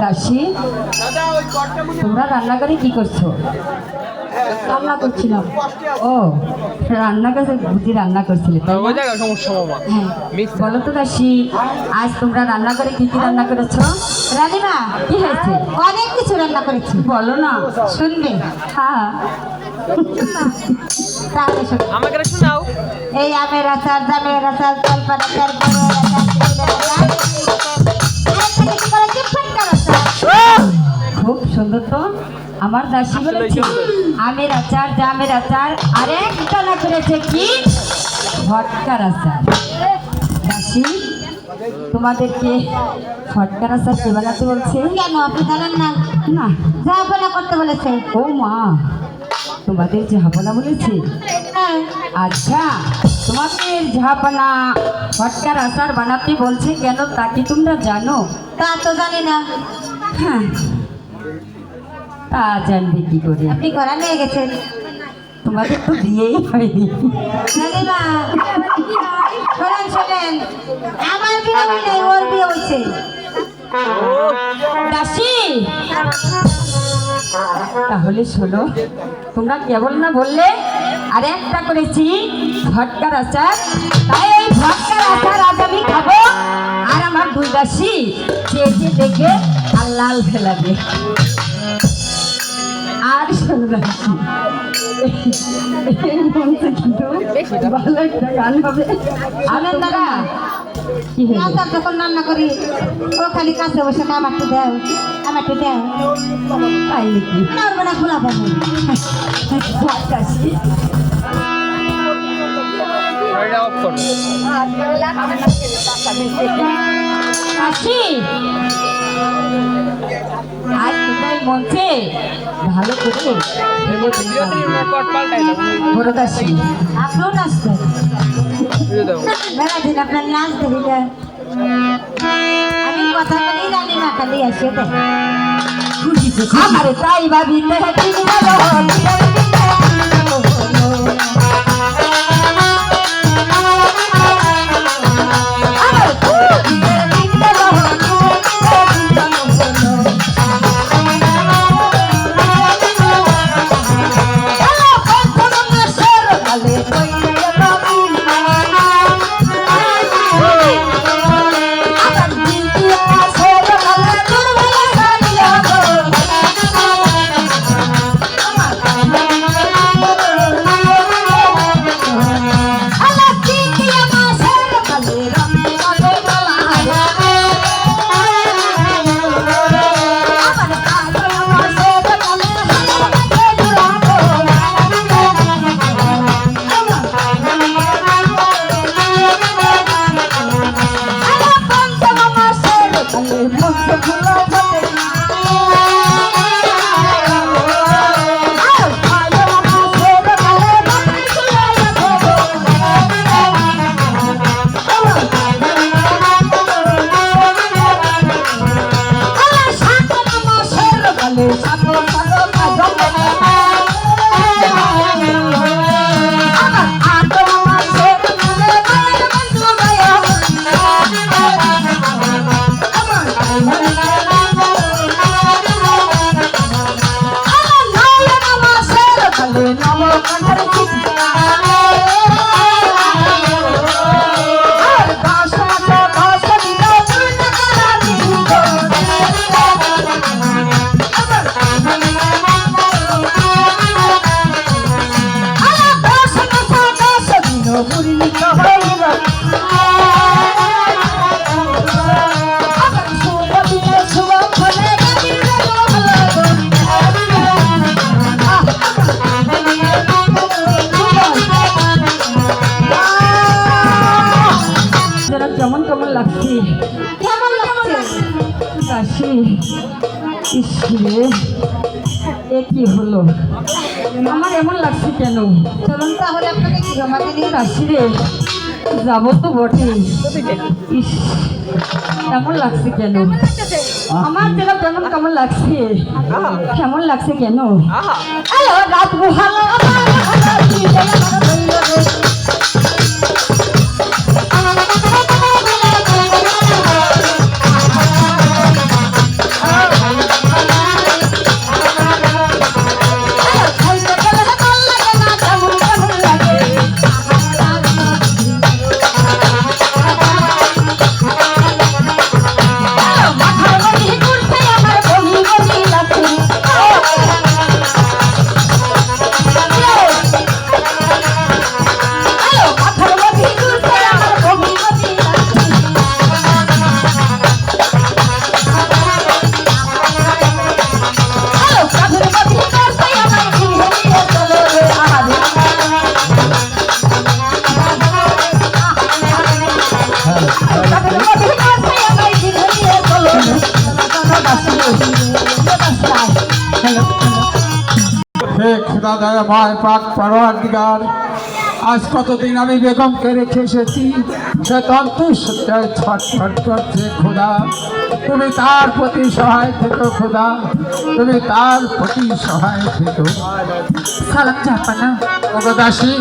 দাসী, তোমরা রান্নাঘরে কি করছো? রান্না করছিলাম। ও, রান্না করছে, বুঝি রান্না করছিলে। হ্যাঁ, বলো তো দাসী, আজ তোমরা রান্নাঘরে কি কি রান্না করেছো? রানীমা, কি হয়েছে? অনেক কিছু রান্না করেছি। বলো না, শুনবে? হ্যাঁ, তাহলে শোনো। আমাকে শোনাও। এই আমের আচার, জামের আচার, জলপান আচার, বড়ের আচার, তিলের আচার, খুব সুন্দর তো। আমার দাসী বলেছে আমের আচার, জামের আচার, আরেক ডালা করেছে কি ভটকার আচার। দাসী, তোমাদেরকে ভটকার আচার কে বানাতে বলছে? কেন আপনি জানেন না? না, জাহাপনা করতে বলেছে। ও মা, তোমাদের জাহাপনা বলেছে? হ্যাঁ। আচ্ছা, তোমাদের জাহাপনা ভটকার আচার বানাতে বলছে কেন তা কি তোমরা জানো? তা তো জানি না। হ্যাঁ, তা জানবে কি করে? আপনি ঘোড়া নিয়ে গেছেন। তোমাদের তো বিয়েই হয়নি। রানীমা, শোনেন শোনেন, আমার বিয়ে হয়নি, ওর বিয়ে হয়েছে। দাসী, তাহলে শোনো, তোমরা কেবল না বললে আর একটা করেছি ভটকার আচার, তাই ওই ভটকার আচার আজ আমি খাবো। আর আমার দুই দাসী চেয়ে দেখে আর লাল ফেলাবে। আর শোনো দাসী, এই মঞ্চে কিন্তু ভালো একটা গান হবে। শোনেন দাদা, কি হলো? আচার যখন রান্না করি, ও খালি কাছে বসে আমার একটু দেও, আমার একটু দেও। তাই নাকি? নড়বো না, খোলা পাবো। দাসী, এটা অফ করো। দাসী আজ তোমার মঞ্চে ভালো করে হেলে ভিডিও দিন রেকর্ড পাল্টাই দাও। বড় দাসী আপনিও নাচবেন ভিডিও দাও। বেড়া দিন আপনার নাচ দেখি আমি কথা বলি জানি না খালি আসে দেখ আমার তাই ভাবি কেমন কেমন লাগছে কেমন লাগছে দাসী ইসরে এ কি হলো আমার এমন লাগছে কেন চলুন তাহলে আপনাকে কি আমাকে নিয়ে দাসী রে যাবো তো বটে ইস কেমন লাগছে কেন আমার যেন কেমন কেমন লাগছে কেমন লাগছে কেন আহা হ্যালো রাত ভালো হে খোদা দয়াময় পাক পরওয়ারদিগার, আজ কতদিন আমি বেগমকে রেখে এসেছি, সে তন্তু সত্যায় ছটফট করছে খোদা। তুমি তার প্রতি সহায় থেকো খোদা, তুমি তার প্রতি সহায় থেকো। সালাম জাপানা ওগো দাসী,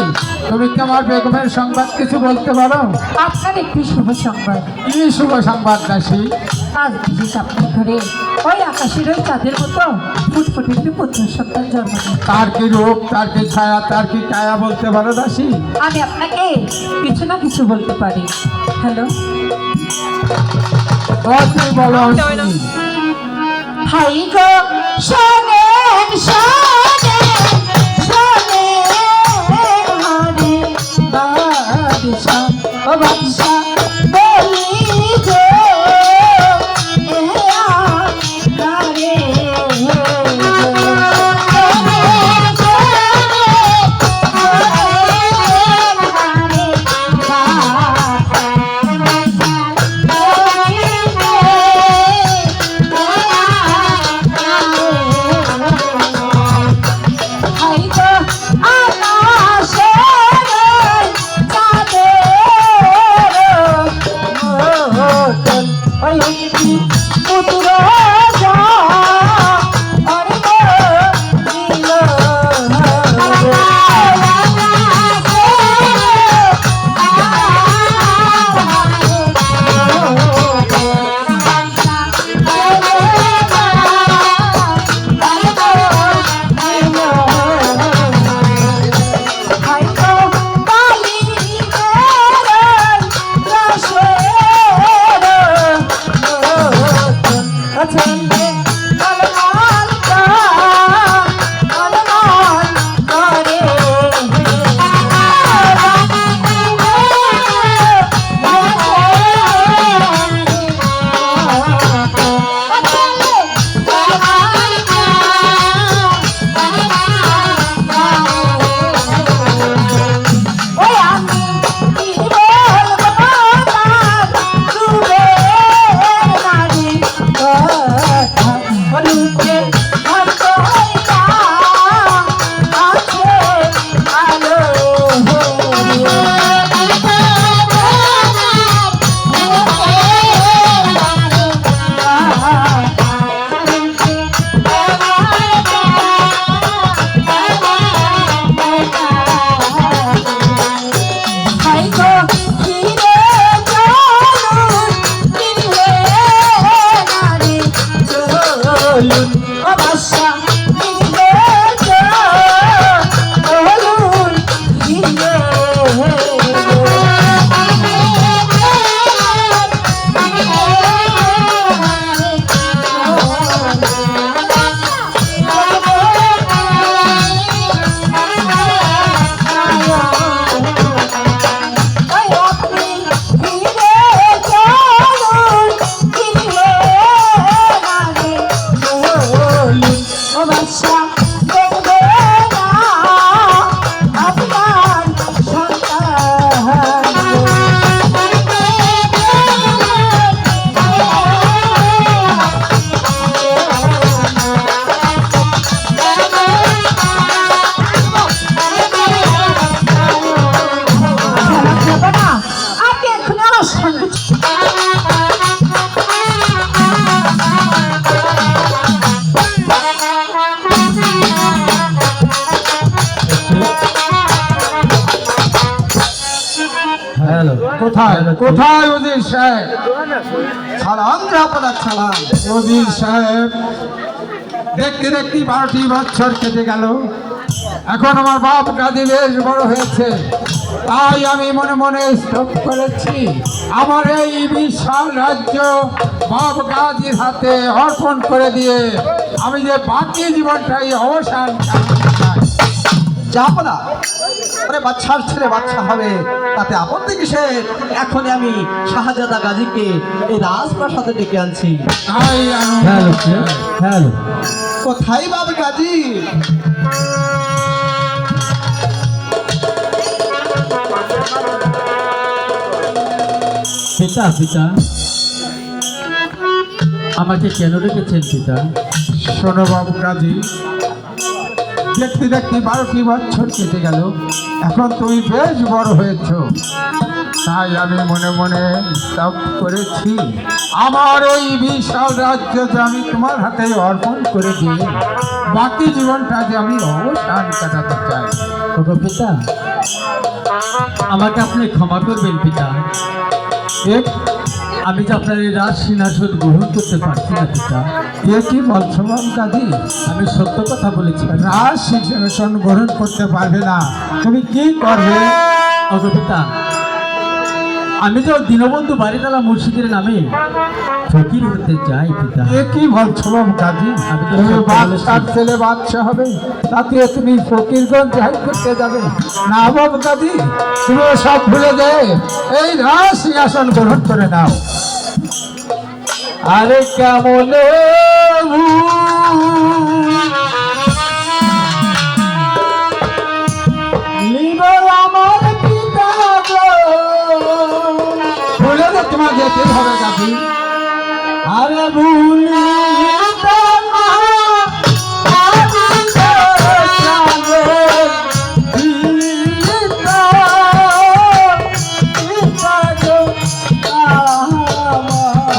তুমি কি আমার বেগমের সংবাদ কিছু বলতে পারো? আপনার একটি শুভ সংবাদ। কি শুভ সংবাদ দাসী? আজ বিশেষ আপনার ঘরে ওই আকাশের ওই চাঁদের মতো ফুটফুটে একটি পুত্র সন্তান জন্ম নেয়। তার কি রূপ, তার কি ছায়া, তার কি কায়া বলতে পারো দাসী? আমি আপনাকে কিছু না কিছু বলতে পারি। হ্যালো তুমি বলো আমি শুনি। হাই গো শোনেন শোনেন শোনেন হরে বাদশা ও বাদশা বলি গো কোথায় কোথায় উজির সাহেব? সালাম জাহাপনা সালাম। উজির সাহেব, দেখতে দেখতে 12টি বছর কেটে গেল। এখন আমার বাপ গাদি বেশ বড় হয়েছে, তাই আমি মনে মনে স্তব করেছি আমার এই বিশাল রাজ্য বাপ গাদির হাতে অর্পণ করে দিয়ে আমি যে বাকি জীবনটাই অবসান করতে চাই। জাহাপনা, আরে বাচ্চার ছেলে বাচ্চা হবে তাতে আপত্তি কিসের? এখনই আমি শাহজাদা গাজীকে এই রাজপ্রাসাদে ডেকে আনছি। তাই আমি কোথায় বাবা গাজী? পিতা পিতা আমাকে কেন রেখেছেন পিতা? শোনো বাবু গাজী, দেখতে দেখতে 12টি বছর কেটে গেল। এখন তুমি বেশ বড় হয়েছ, তাই আমি মনে মনে স্তব করেছি আমার ওই বিশাল রাজ্য যে আমি তোমার হাতে অর্পণ করে দিয়ে বাকি জীবনটা যে আমি অবসান কাটাতে চাই। ওগো পিতা, আমাকে আপনি ক্ষমা করবেন পিতা। আমি যে আপনার এই রাজ সিংহাসন গ্রহণ করতে পারছি না পিতা। এ কি বলছো বাবু গাজী? আমি সত্য কথা বলেছি। রাজ সিংহাসন গ্রহণ করতে পারবে না, তুমি কি করবে? ওগো পিতা, আমি যে দীনবন্ধু বাড়িতলা মুর্শিদের নামে ফকির হতে যাই পিতা। এ কি বলছো বাবু গাজী? আমি তো তুমি সত্য বাচ্চার বলেছি। ছেলে বাচ্চা হবে, তাতে তুমি ফকিরগঞ্জ যাই করতে যাবে না বাবু গাজী? তুমি সব ভুলে যায় এই রাজ সিংহাসন গ্রহণ করে নাও। আরে কেমন আমার পিতা ভুলে তো তোমার যেতে হবে গাজী। আরে ভুলি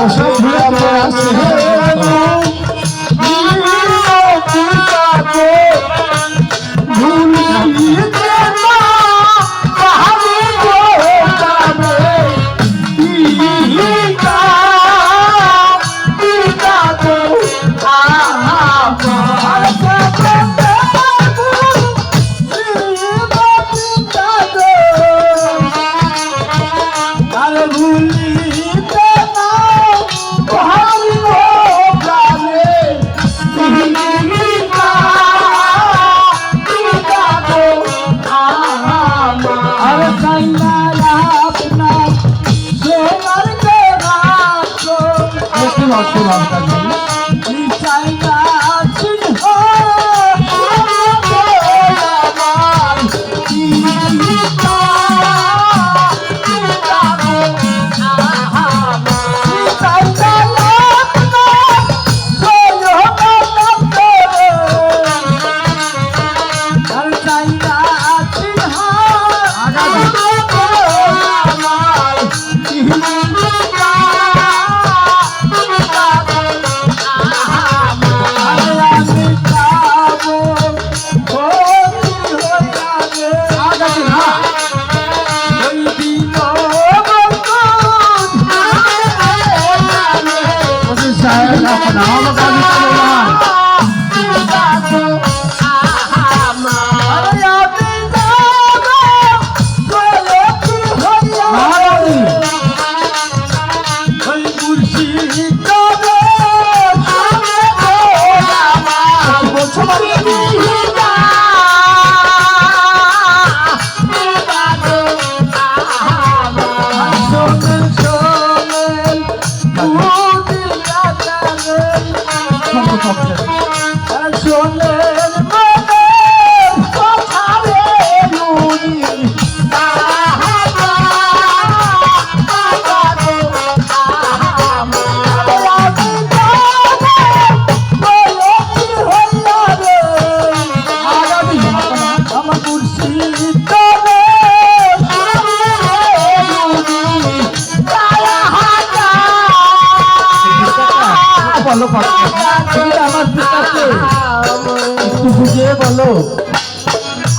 ওসব ভুলে তোমার রাজ সিংহাসন কি বলছো বাবু গাজী?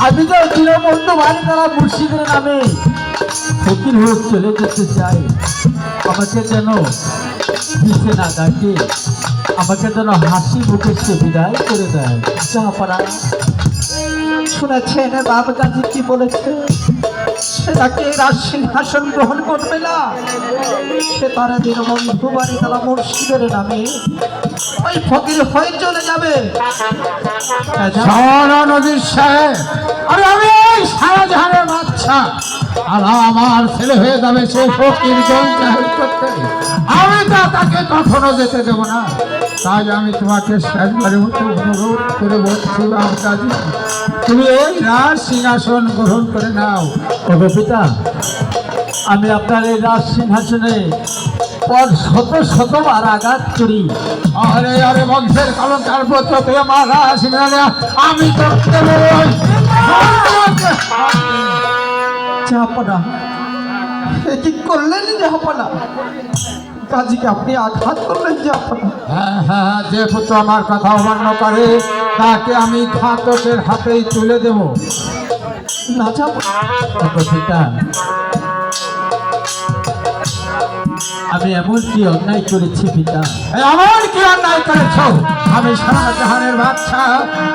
আমি তো দীনবন্ধু বাড়িতলা মুর্শিদের নামে ফকির হয়ে চলে যেতে চাই, আমাকে যেন পিছে না ডাকে, আমাকে যেন হাসি মুখে সে বিদায় করে দেয়। জাহাপনা, শুনেছেন বাবা গাজী কি বলেছে? সে তাকে রাজসিংহাসন গ্রহণ করবে না, সে তারা দীনবন্ধু বাড়িতলা মুর্শিদের নামে ওই ফকির হয়ে চলে যাবে। নদীর সাহেব, আমি এই শাহজাহানের বাচ্চা, আর আমার ছেলে হয়ে যাবে সে ফকির করতে। আমি তো তাকে কখনো যেতে দেবো না। তাই আমি তোমাকে শেষবারের মতো অনুরোধ করে বলছি বাবুকাজি, তুমি এই রাজ সিংহাসন গ্রহণ করে নাও। ওগো পিতা, আমি আপনার এই রাজ সিংহাসনে পর শতবার আঘাত করি। আরে আরে বংশের কলঙ্কার পুত্র, তুই আমার রাজ সিংহাসনে আমি করতে দেবই। জাহাপনা, এ কি করলেন জাহাপনা? গাজীকে আপনি আঘাত করলেন জাহাপনা। হ্যাঁ হ্যাঁ, যে পুত্র আমার কথা অমান্য করে তাকে আমি ঘাতকের হাতেই তুলে দেব। না জাহাপনা, ওগো পিতা, আমি এমন কি অন্যায় করেছি পিতা? আমার কি অন্যায় করেছ? আমি শাহজাহানের বাচ্চা,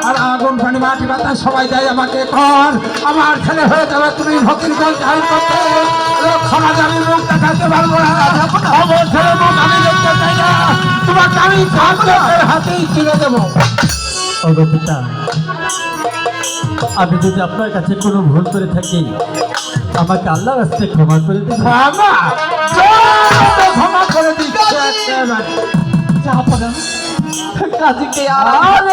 আর আগুন পানি মাটি বাতাস সবাই দেয় আমাকে কর। আমার ছেলে হয়ে যাবে, তুমি ভক্তির জল জাহির করতে সমাজ আমি মুখ দেখাতে পারবো না। আমার ছেলে মুখ আমি দেখতে চাই না, তোমাকে আমি ঘাতকের হাতেই তুলে দেবো। ওগো পিতা, আমি যদি আপনার কাছে কোনো ভুল করে থাকি, আমাকে আল্লাহর রাস্তায় ক্ষমা করে দেবেন। ক্ষমা করে দিচ্ছে একেবারে। জাহাপনা, গাজীকে আর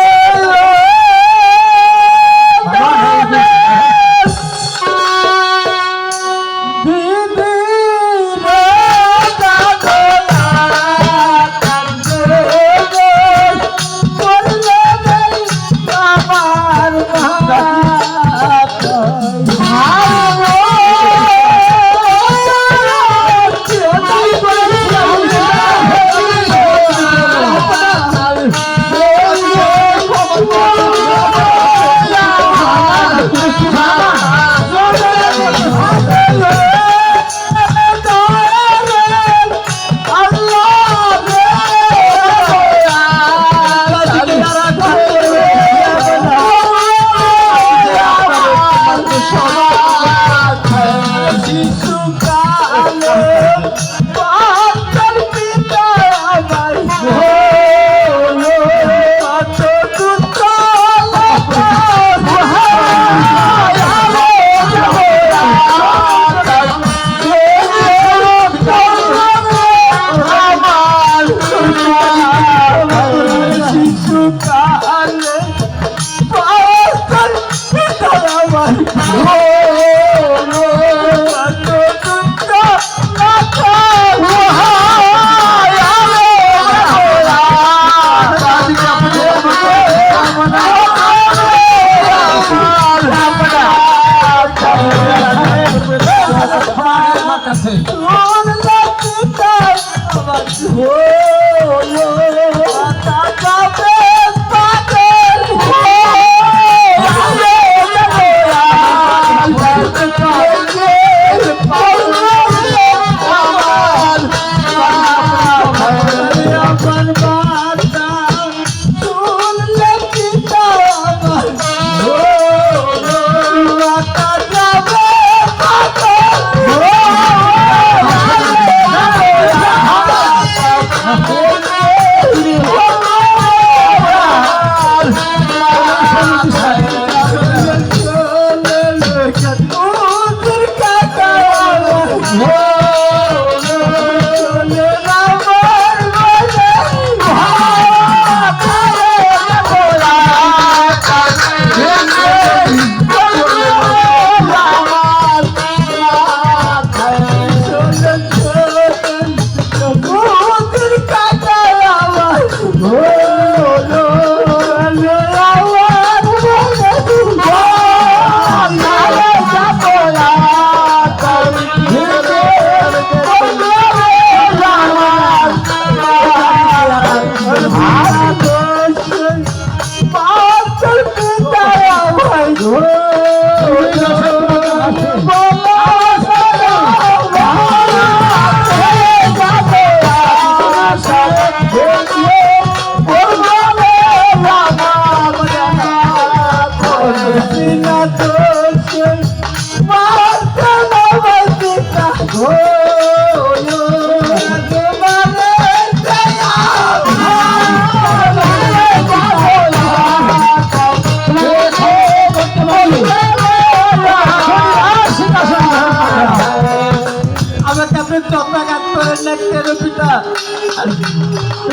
চক্রাঘাত করেন না কেন পিতা?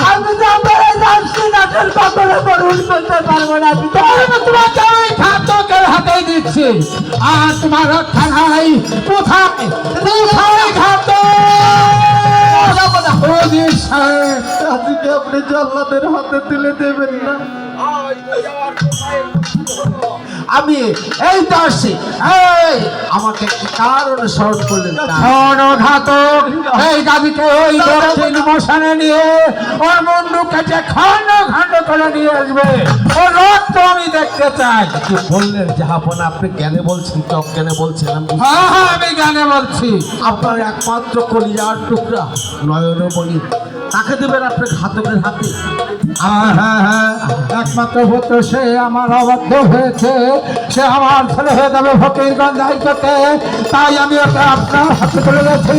আমি তো আপনারা জানছি নাটের কখনো বরুণ করতে পারবো না পিতা। তোমাকে ওই ঘাতকের হাতেই দিচ্ছি, আর তোমার রক্ষা নাই। কোথায় কোথায় ঘাতক? ওজির সাহেব, আজকে আপনি জল্লাদের হাতে তুলে দেবেন না। আমি এই তো আসছি। এই আমাকে কি কারণে স্মরণ করলেন? শোন ঘাতক, এই গাবিকে ওই দক্ষিণ মশানে নিয়ে ওর মুন্ডু কেটে খণ্ড খণ্ড করে নিয়ে আসবে। ওর রক্ত আমি দেখতে চাই। কি বললেন জাহাপনা? আপনি জ্ঞানে বলছেন, চক জ্ঞানে বলছেন? হ্যাঁ হ্যাঁ, আমি গানে বলছি। আপনার একমাত্র কলিজার টুকরা নয়নমণি, তাকে দেবেন আপনি ঘাতকের হাতে? হ্যাঁ হ্যাঁ হ্যাঁ, একমাত্র পুত্র সে আমার অবাধ্য হয়েছে, সে আমার ছেলে হয়ে যাবে ফকিরগঞ্জ দায়িত্বতে, তাই আমি ওকে আপনার হাতে তুলে গেছি।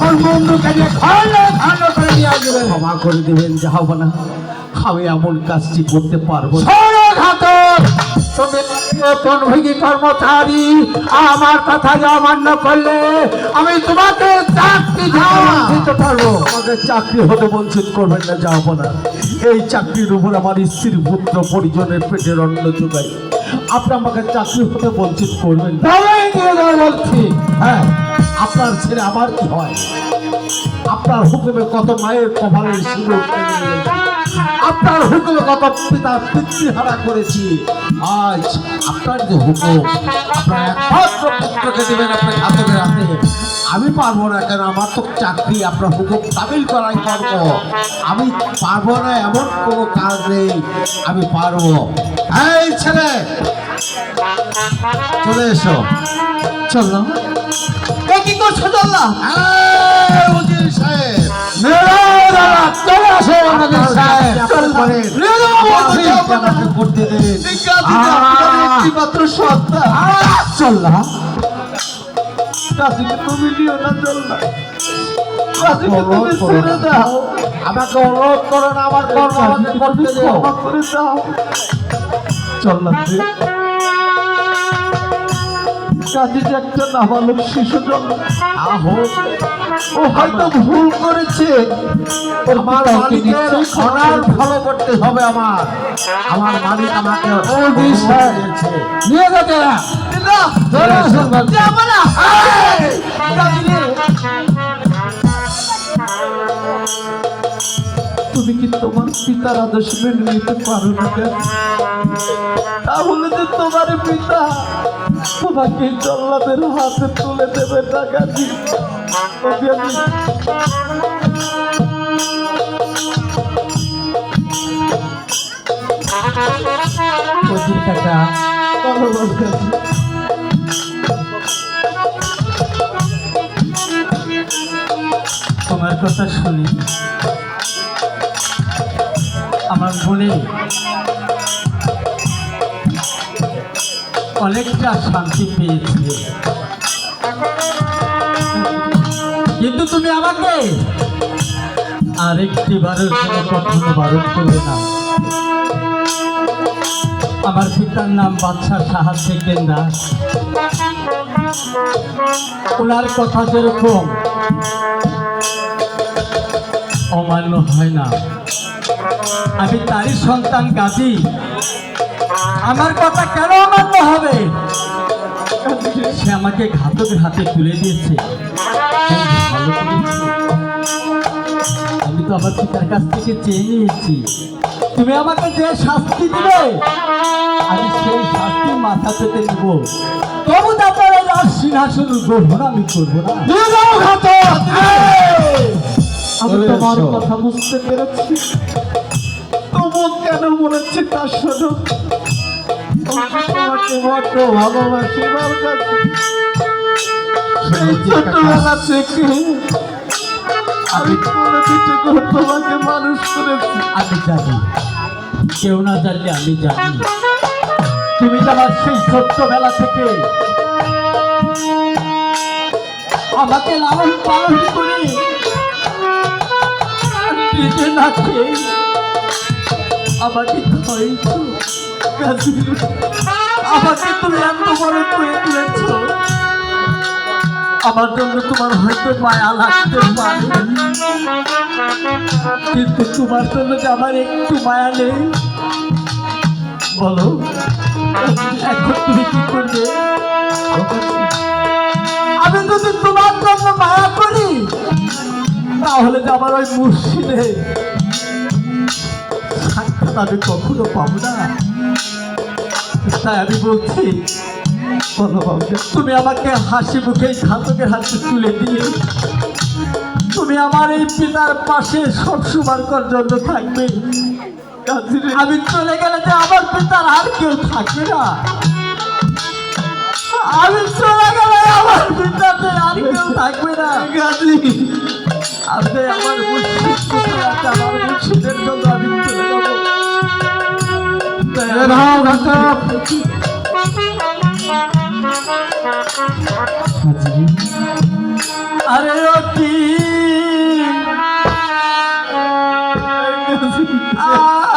ওর মুন্ডুকে নিয়ে খণ্ড খণ্ড করে নিয়ে আসবে। ক্ষমা করে দেবেন জাহাপনা, আমি এমন কাজটি করতে পারবো না। শোনো ঘাতক, তুমি নতুন ভোগী কর্মচারী, আমার কথা যা অমান্য করলে আমি তোমাকে চাকরি দিতে পারবো। আমাকে চাকরি হতে বঞ্চিত করবেন না জাহাপনা। এই চাকরির উপর আমার স্ত্রীর পুত্র পরিজনের পেটের অন্ন যোগাই। আপনি আমাকে চাকরি হতে বঞ্চিত করবেন না। তবেই নিয়ে যাও বলছি। হ্যাঁ, আপনার ছেলে আমার কি হয়? আপনার হুকুমে কত মায়ের কপালের সুযোগ আপনার হুকুমে কত পিতা পিতৃহারা করেছি। আজ আপনার যে হুকুম, আপনার একমাত্র পুত্রকে দেবেন আপনার ঘাতকের হাতে। আমি পারবো না, কেন আমার তো চাকরি। আপনার হুকুম তামিল করাই পারবো। আমি পারবো না এমন কোনো কাজ নেই, আমি পারবো। এই ছেলে, চলে এসো। চলো। কি করছো চল্লা? উজির সাহেব, চলে আসো আমাদের সাহেব। আমাকে করতে দেন। মাত্র সত্তা চল্লা, কাজীকে তুমি নিও না চল্লা, কাজীকে তুমি ছেড়ে দাও, আমাকে অনুরোধ করো না, আমার কর্ম আমাকে করতে দেও। ক্ষমা করে দাও চল্লা। কাজী যে একটা নাবালক শিশু জন্ম, ও হয়তো ভুল করেছে। আমার মালিকের অনার ফলো করতে হবে। আমার মালিক আমাকে দিয়েছে। নিয়ে যেতে না। চলে আসুন বলছি। তুমি কি তোমার পিতার আদর্শ মেনে নিতে পারো না কেন? তাহলে যে তোমার পিতা তোমাকে জল্লাদের হাতে তুলে দেবে না গাজী। তোমার কথা শুনি আমার মনে অনেকটা শান্তি পেয়েছি, কিন্তু তুমি আমাকে আরেকটি বারের জন্য কখনো বারণ করবে না। আমার পিতার নাম বাদশাহ সাহাব সেকেন্দার। ওনার কথা যেরকম অমান্য হয় না, আমি তারই সন্তান গাজী, আমার কথা কেন অমান্য হবে? সে আমাকে ঘাতকের হাতে তুলে দিয়েছে, ভালো করেছে। আমি তো আমার পিতার কাছ থেকে চেয়ে নিয়েছি, তুমি আমাকে যে শাস্তি দিবে আমি সেই শাস্তি মাথা পেতে নেব। তবু তারপরে সিংহাসন গ্রহণ আমি করবো না। আমি তোমার কথা বুঝতে পেরেছি, তবু কেন বলেছি তা শোনো। তোমাকে বড্ড ভালোবাসি আমার কাছে। সেই ছোটবেলা থেকে আমি কোলে পিঠে করে তোমাকে মানুষ করেছি। আমি জানি, কেউ না জানলে আমি জানি, তুমি আমার সেই ছোট্টবেলা থেকে আমাকে লালন পালন করে নিজে না খেয়ে আমাকে খাইছো। আমাকে তুমি এত বড় করে তুলেছ, আমার জন্য তোমার হয়তো মায়া লাগতে পারে, কিন্তু তোমার জন্য যে আমার একটু মায়া নেই। বলো এখন তুমি কি করবে? আমি যদি তোমার জন্য মায়া করি তাহলে যে আমার ওই মুর্শিদে সাক্ষাৎ আমি কখনো পাবো না। তাই আমি বলছি, বলো বাবু, তুমি আমাকে হাসি মুখে ঘাতকের হাতে তুলে দিয়ে তুমি আমার এই পিতার পাশে সবসময় জন্য থাকবে। আমি চলে গেলে যে আমার পিতার আর কেউ থাকবে না। আমি চলে গেলে আমার পিতাতে আর কেউ থাকবে না। গাজী, আপনি আমার মুর্শিদ কোথায় আছে? আমার মুর্শিদের জন্য আমি চলে যাবো। আরে ও কি Ah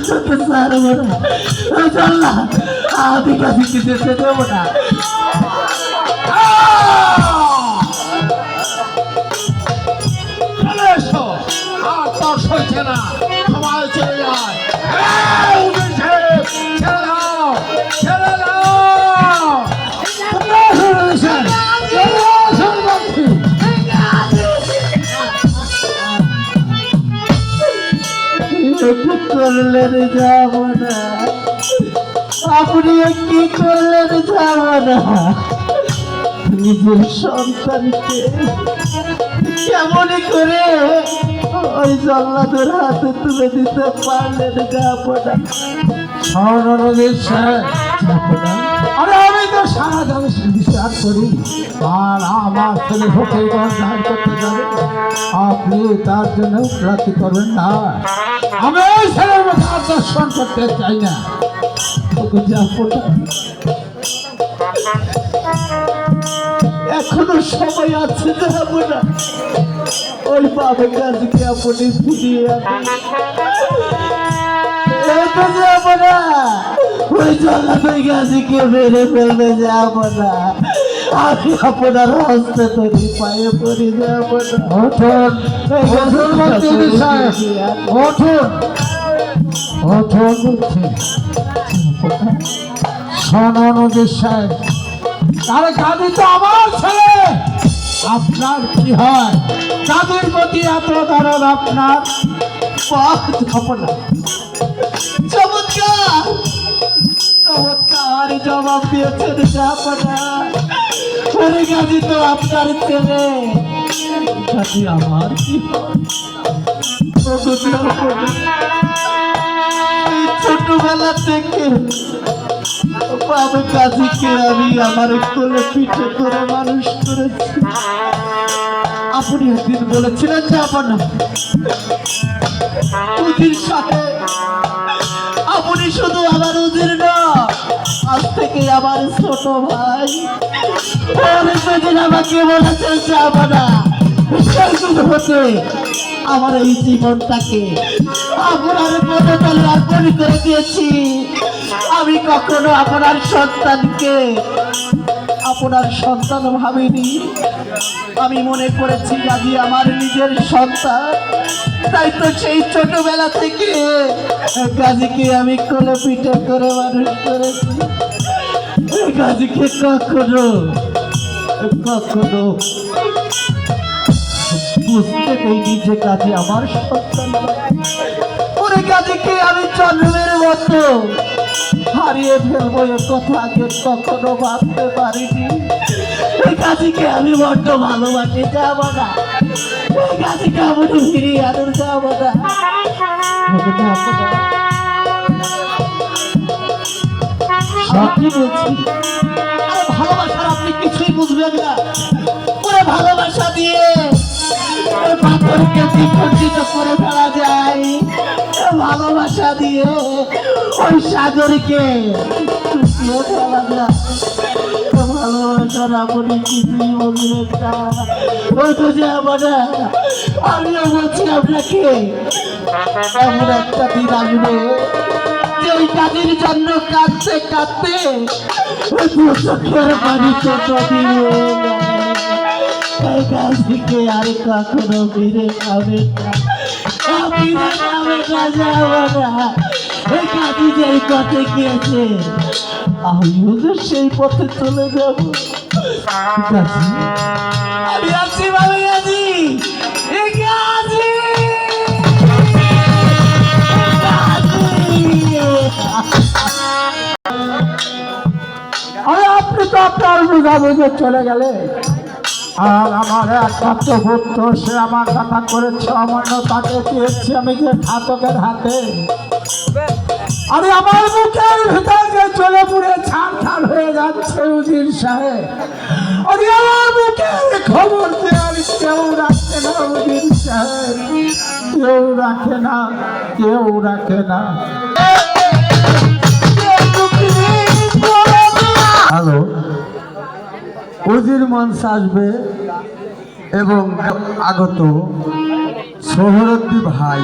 তোকে ছাড়বো না। চল না, আমি গাজীকে যেতে দেবো না। চলে এসো, আর তোর সইছে না, সবাই চলে যায়। এই, উকিল সাহেব, ছেড়ে দাও, ছেড়ে দাও। চলে আসো, বলেছেন, চলে আসো বলছি। কি করলেন যাব না, আপনি কি করলেন যাব না, নিজের সন্তানকে কেমন করে ওই জল্লাদের হাতে তুলে দিতে পারলেন যাব না। সরণদেশ সাহেব, আরে আমি তো সারা দেশ বিচার করি, আর আমার ছেলে ফকিরগঞ্জ ধার করতে যাবে, আপনি তার জন্য প্রার্থী করবেন না। আমি ওই ছেলের মতো আর দর্শন করতে চাই না। যাব না, এখনো সময় আছে, যাব না। ওই বাবার কাজকে আপনি ফিরিয়ে আনেন। যাব না, ওই জল্লাদের গাছকে মেরে ফেলবে, যাব না। আমি আপনার হস্তে তৈরি পায়ে পড়ে যাব না। ওঠুন, ওঠুন মন্ত্রী সাহেব, ওঠুন, ওঠুন বলছি। সরণদেশ সাহেব, আরে গাদি তো আমার ছেলে, আপনার কি হয়? গাদির প্রতি এত দরদ আপনার? যাব না। চমৎকার, চমৎকার জবাব দিয়েছেন, যাব না। ওরে গাজী তো আপনার ছেলে, গাজী আমার কি হয়? এই ছোটবেলা থেকে বাবা গাজীকে আমি আমার কোলে পিঠে করে মানুষ করেছি। আপনি একদিন বলেছিলেন যাব না। উজির সাহেব, আপনি শুধু আমার উজির না, আজ থেকে আমার ছোট ভাই। ওরে সেদিন আমাকে বলেছেন যাব না। সেই দিন হতে আমার এই জীবনটাকে আপনার পদতলে অর্পণ করে দিয়েছি। আমি কখনো আপনার সন্তানকে আপনার সন্তান ভাবিনি। আমি মনে করেছি গাজী আমার নিজের সন্তান, তাই তো সেই ছোটবেলা থেকে গাজীকে আমি কোলে পিঠে করে মানুষ করেছি। গাজীকে কখনো কখনো বুঝতে দেয়নি যে গাজী আমার সন্তান। ওরে গাজীকে আমি জন্মের মতো হারিয়ে ফেলবো, এ কথা আগে কখনো ভাবতে পারিনি। এই গাজীকে আমি বড্ড ভালোবাসি, যাব না। এই গাজীকে আমি ফিরিয়ে আনুন, যাব না। সত্যি বলছি, আরে ভালোবাসার আপনি কিছুই বুঝবেন না। ওরে ভালোবাসা দিয়ে ওই পাথরকে বিখণ্ডিত করে ফেলা যায়, ভালোবাসা দিয়ে ওই সাগরকে শুকিয়ে ফেলা যায়। ভালোবাসার আপনি কিছুই বলবেন না। ওই তো যাব না। আমিও বলছি আপনাকে, এমন একটা দিন আসবে যে ওই কাজের জন্য কাঁদতে কাঁদতে ওই চোখের পানিতে নদী হয়ে যায়। এই গাছটিকে আর কখনো ফিরে পাবে না, ফিরে পাবে না, যাব না। এই গাছটি যেই পথে গিয়েছে আমিও যে সেই পথে চলে যাব। গাছটি, আমি আছি ভালো গাছটি, এই গাছটি। আরে আপনি তো আপনার বুঝাবুঝে চলে গেলে, আর আমার একমাত্র পুত্র, সে আমার কথা করেছে অমান্য, তাকে দিয়েছি আমি যে ঘাতকের হাতে। আরে আমার বুকের ভিতর যে চলে পুড়ে ছাড় ছাড় হয়ে যাচ্ছে উজির সাহেব। আরে আমার বুকের খবর দেওয়ার কেউ রাখে না উজির সাহেব, কেউ রাখে না, কেউ রাখে না। হ্যালো, উজির মঞ্চ আসবে এবং আগত সোহরদ্দি ভাই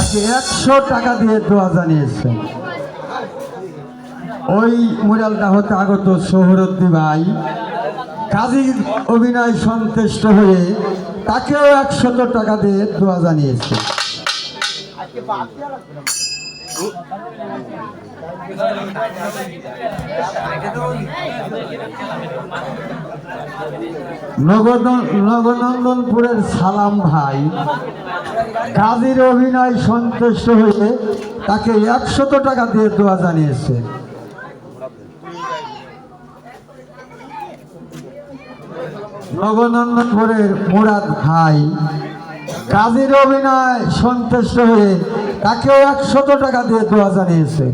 তাকে 100 টাকা দিয়ে দোয়া জানিয়েছে। ওই মুরালটা হতে আগত সোহরদ্দি ভাই কাজীর অভিনয় সন্তুষ্ট হয়ে তাকেও 100 টাকা দিয়ে দোয়া জানিয়েছে। নগনন্দনপুরের সালাম ভাই কাজীর অভিনয় সন্তুষ্ট হয়ে তাকে 100 টাকা দিয়ে দোয়া জানিয়েছে। নগনন্দনপুরের মুরাদ ভাই কাজীর অভিনয় সন্তুষ্ট হয়ে তাকেও 100 টাকা দিয়ে দোয়া জানিয়েছে।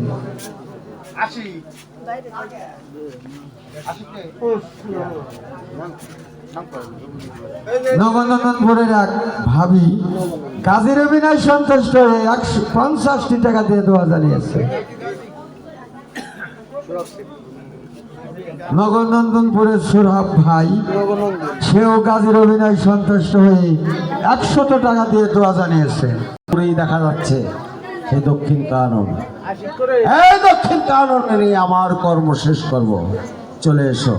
নগনন্দনপুরের এক ভাবি কাজীর অভিনয় সন্তুষ্ট হয়ে 150 টাকা দিয়ে দোয়া জানিয়েছে। নগনন্দনপুরের সুরভ ভাই সেও কাজীর অভিনয় সন্তুষ্ট হয়ে 100 টাকা দিয়ে দোয়া জানিয়েছে। দেখা যাচ্ছে সেই দক্ষিণ কানন, এই দক্ষিণ কাননে নিয়ে আমার কর্ম শেষ করব। চলে এসো।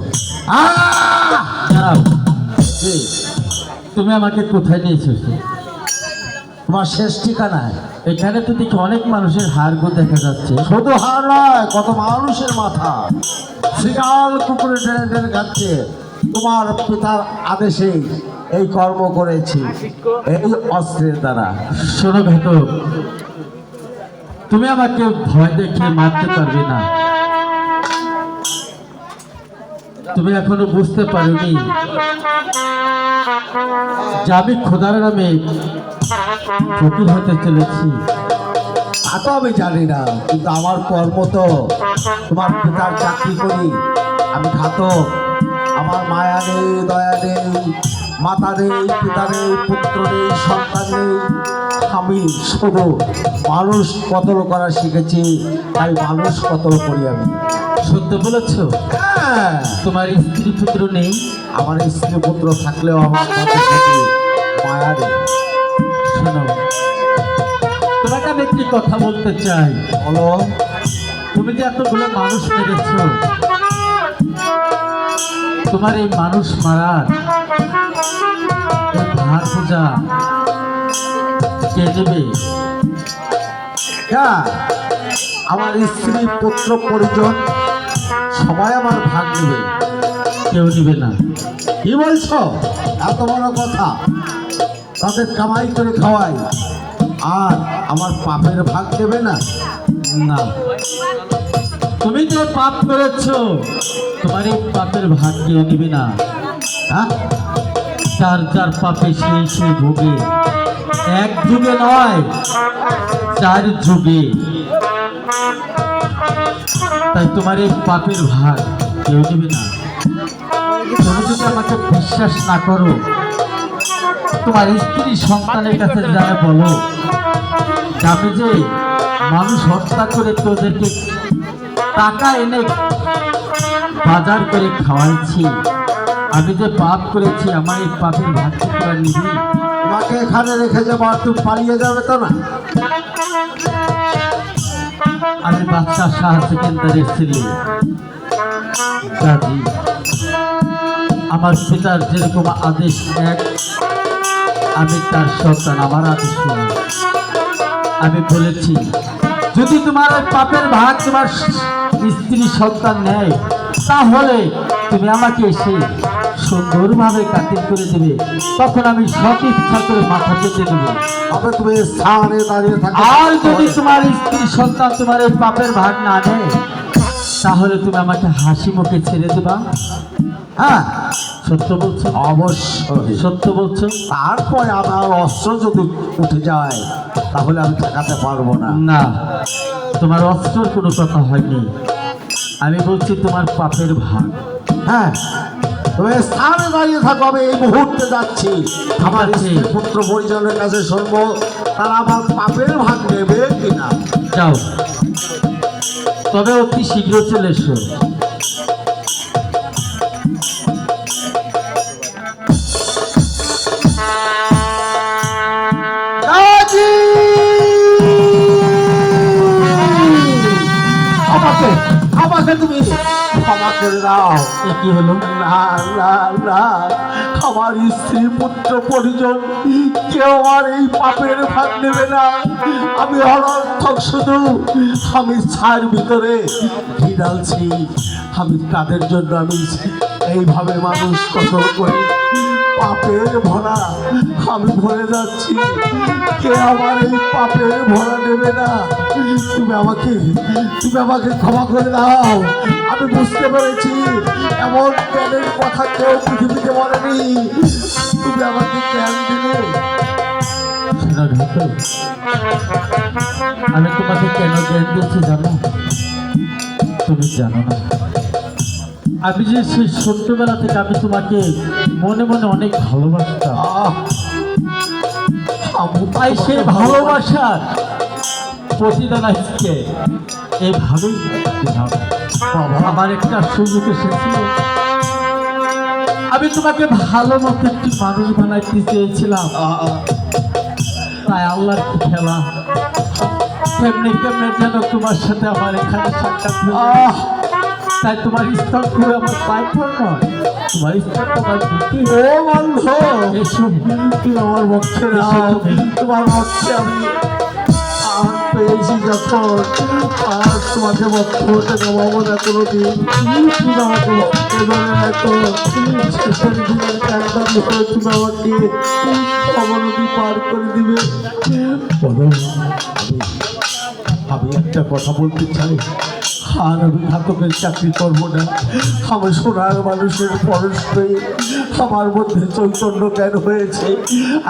দাঁড়াও, তুমি আমাকে কোথায় নিয়ে এসেছো? তোমার শেষ ঠিকানায়। এখানে তো দেখি অনেক মানুষের হাড়গো দেখা যাচ্ছে। শুধু হার নয়, কত মানুষের মাথা শিকাল কুকুরে টেনে টেনে খাচ্ছে। তোমার পিতার আদেশে এই কর্ম করেছি, এই অস্ত্রের দ্বারা। শোনো ঘাতক, তুমি আমাকে ভয় দেখিয়ে মারতে পারবে না। তুমি এখনো বুঝতে পারোনি যে আমি খোদার নামে ফকির হতে চলেছি। তা তো আমি জানি না, কিন্তু আমার কর্ম তো তোমার পিতার চাকরি করি। আমি ঘাতক, আমার মায়া নেই, দয়া নেই, মাতা নেই, পিতা নেই, পুত্র নেই, সন্তান নেই। আমি শুধু মানুষ কতল করা শিখেছি, তাই মানুষ কতল করি আমি। সত্য বলেছ? হ্যাঁ, তোমার স্ত্রী পুত্র নেই? আমার স্ত্রী পুত্র থাকলেও আমার মধ্যে থেকে মায়া নেই। শোনো, তোমাকে আমি একটি কথা বলতে চাই। বলো। তুমি যে এতগুলো মানুষ মেরেছ, তোমার এই মানুষ মারার এই ভার পূজা কে দেবে? হ্যাঁ, আমার স্ত্রী পুত্র পরিজন সবাই আমার ভাগ নেবে। কেউ নেবে না। কি বলছো? এত বড় কথা। তাদের কামাই করে খাওয়াই, আর আমার পাপের ভাগ দেবে না? না, তুমি যে পাপ করেছ, তোমার এই পাপের ভাগ কেউ নেবে না। হ্যাঁ, যার যার পাপে সেই সেই ভোগে। এক যুগে নয়, 4 যুগে। তাই তোমার এই পাপের ভাগ কেউ নেবে না। তুমি যদি আমাকে বিশ্বাস না করো, তোমার স্ত্রী সন্তানের কাছে যায় বলো, আমি যে মানুষ হত্যা করে তোদেরকে টাকা এনে বাজার করে খাওয়াইছি, আমি যে পাপ করেছি, আমার এই পাপের ভাগ তোরা নিবি? তোমাকে এখানে রেখে যাবো, আর তুমি পালিয়ে যাবে তো না? আমি বাদশাহ শাহ সেকেন্দারের ছেলে গাজী। আমার পিতার যেরকম আদেশ এক, আমি তার সন্তান, আমার আদেশ শুনি। আমি বলেছি, যদি তোমার ওই পাপের ভাগ তোমার স্ত্রী সন্তান নেয়, তাহলে তুমি আমাকে এসে সুন্দরভাবে কাটিং করে দেবে, তখন আমি সব ইচ্ছা করে মাথা পেতে দেবো। তবে তুমি স্থানে দাঁড়িয়ে থাকো। আর যদি তোমার স্ত্রী সন্তান তোমার এই পাপের ভাগ না নেয়, তাহলে তুমি আমাকে হাসি মুখে ছেড়ে দেবা? হ্যাঁ, সত্য বলছো? অবশ্যই সত্য বলছো? তারপরে আমার অস্ত্র যদি উঠে যায়, তাহলে আমি ঠেকাতে পারবো না। না, তোমার অস্ত্রের কোনো কথা হয়নি। আমি বলছি তোমার পাপের ভাগ। হ্যাঁ, তুমি স্থানে দাঁড়িয়ে থাকো, আমি এই মুহূর্তে যাচ্ছি। আমার স্ত্রী পুত্র পরিজনের কাছে শুনবো তারা আমার পাপের ভাগ নেবে কিনা। যাও, তবে অতি শীঘ্র চলে এসো। গাজী! তুমি ক্ষমা করে দাও। এ কি হলো? না না না, আমার স্ত্রী পুত্র পরিজন কেউ আমার এই পাপের ভাগ নেবে না। আমি অনর্থক শুধু আমি ছায়ের ভিতরে ঘি ঢালছি। আমি তাদের জন্য আমি এইভাবে মানুষ কঠোর করে পাপের ভরা আমি ভরে যাচ্ছি। কে আমার এই পাপের ভরা নেবে না। তুমি আমাকে ক্ষমা করে দাও। আমি বুঝতে পেরেছি এমন জ্ঞানের কথা কেউ পৃথিবীতে বলেনি। তুমি আমাকে জ্ঞান দিলে। শোনো ঘাতক, আমি তোমাকে কেন জ্ঞান দিয়েছি জানো? তুমি জানো না আমি যে সেই ছোট্টবেলা থেকে আমি তোমাকে মনে মনে অনেক ভালোবাসতাম। তাই সেই ভালোবাসার প্রতিদান আজকে এইভাবেই দিলাম। আমার একটা সুযোগ এসেছিল, আমি তোমাকে ভালো মতো একটি মানুষ বানাইতে চেয়েছিলাম। তাই আল্লাহর কি খেলা, তেমনি তেমনি যেন তোমার সাথে আমার এখানে সাক্ষাৎ হলো। তাই তোমার স্তর করে আমার পায় নয়, তোমার স্তর তোমার বুদ্ধি। ও বন্ধু, এসো তুমি আমার পক্ষে নাও। তোমার পক্ষে আমি আর পেয়েছি যখন আর তোমাকে বক্ষ হতে দেবো না কোনোদিন। তুমি আমাকে বক্ষ ধরে রাখো। শেষের দিনের কান্দার লোকে তুমি আমাকে অবনতি পার করে দিবে। বলো, আমি একটা কথা বলতে চাই। আর আমি ঘাতকের চাকরি করবো না। আমি সোনার মানুষের পরশ পেয়ে আমার মধ্যে চৈতন্য জ্ঞান হয়েছে।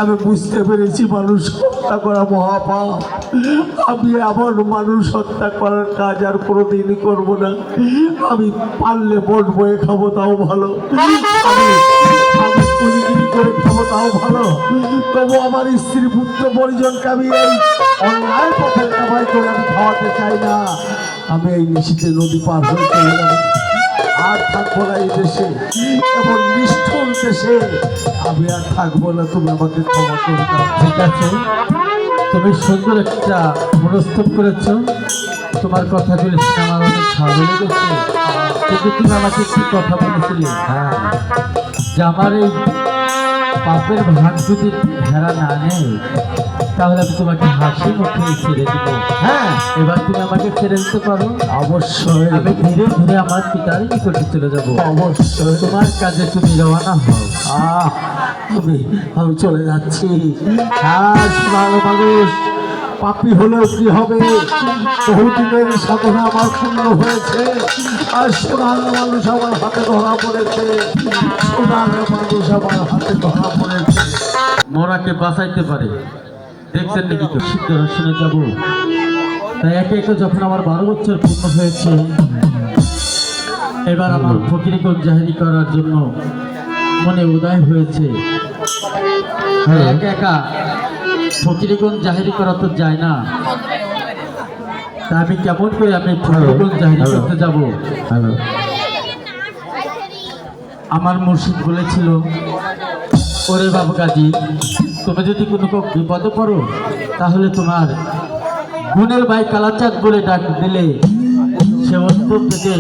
আমি বুঝতে পেরেছি মানুষ হত্যা করা মহাপাপ। আমি এমন মানুষ হত্যা করার কাজ আর কোনোদিনই করবো না। আমি পারলে বোট বয়ে খাবো তাও ভালো, আমি কুলিগিরি করে খাবো তাও ভালো। তবু আমার স্ত্রী পুত্র পরিজনকে আমি এই অন্যায় পথের কামাই করে আমি খাওয়াতে চাই না। আমি এই নিশীথে নদী পার হয়ে চলে যাবো। আর থাকবো না এই দেশে, এমন নিষ্ঠুর দেশে আমি আর থাকবো না। তুমি আমাকে ক্ষমা করে দাও। ঠিক আছে, তুমি সুন্দর একটা মনস্তব করেছ। তোমার কথাগুলি শুনে আমার অনেক ভালো লেগেছে। কিন্তু তুমি আমাকে একটি কথা বলেছিলে, যে আমার এই পাপের ভাগ যদি ভেড়া না নেয় তাহলে আমি তোমাকে হাসি মুখে ছেড়ে দিব। হ্যাঁ, এবার তুমি আমাকে ছেড়ে দিতে পারো? অবশ্যই, আমি ধীরে ধীরে আমার পিতার নিকটে চলে যাব। অবশ্যই। তোমার কাজে তুমি রওনা হও। আমি চলে যাচ্ছি। আর সোনার মানুষ পাপী হলেও কি হবে? বহুদিনের সাধনা আমার পূর্ণ হয়েছে। আর সোনার মানুষ আমার হাতে ধরা পড়েছে। সোনার মানুষ আমার হাতে ধরা পড়েছে। মরাকে বাঁচাইতে পারে দেখছেন নাকি? তো সিদ্ধ দর্শনে যাব। তাই একে একে যখন আমার 12 বছর পূর্ণ হয়েছে, এবার আমার ফকিরগঞ্জ জাহেরি করার জন্য মনে উদয় হয়েছে। একা একা ফকিরগঞ্জ জাহেরি করা তো যায় না। তা আমি কেমন করে আমি ফকিরগঞ্জ জাহেরি করতে যাব? আমার মুর্শিদ বলেছিল, ওরে বাবু গাজী, তুমি যদি কোনো বিপদে পড়ো তাহলে তোমার গুণের ভাই কালাচাঁদ বলে ডাক দিলে সে অন্তর থেকে